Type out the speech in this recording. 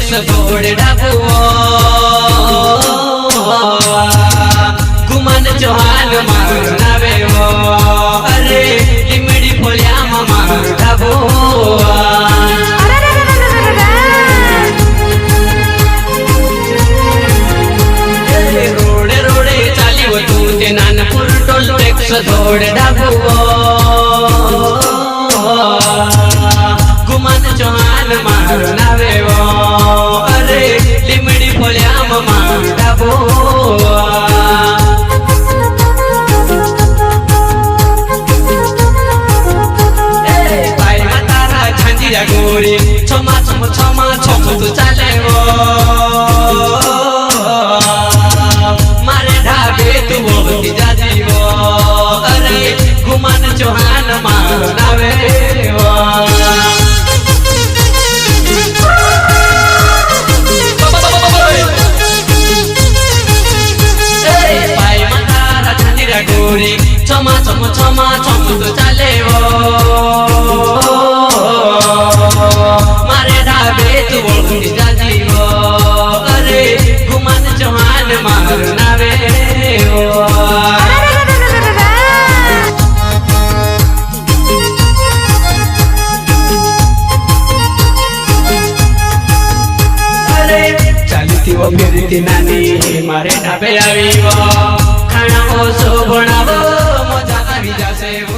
takes तोड़ डाबो गुमान चौहान मारो नावे वो अरे लिमड़ी फोलिया मारो डाबो रोडे रोडे चाली वो तू ते नानपुर टोल टेक्स तोड़ डाबो गुमान चौहान मारो नावे वो अरे लिमड़ी फोलिया मारो डाबो गोरी छमा छम छमा छम तू चाले वो मारे ढाबे तू बोलती जाती वो अरे गुमान चौहान मारो नावे वो गोरी छमा छम छमा छम तू चाले वो मारे ढाबे तू बोलती जाती वो अरे गुमान चौहान मारो नावे वो अरे चालती वो मेरी नानी मारे ढाबे आई वो खाना वो सो बनावो मजा आ जासे वो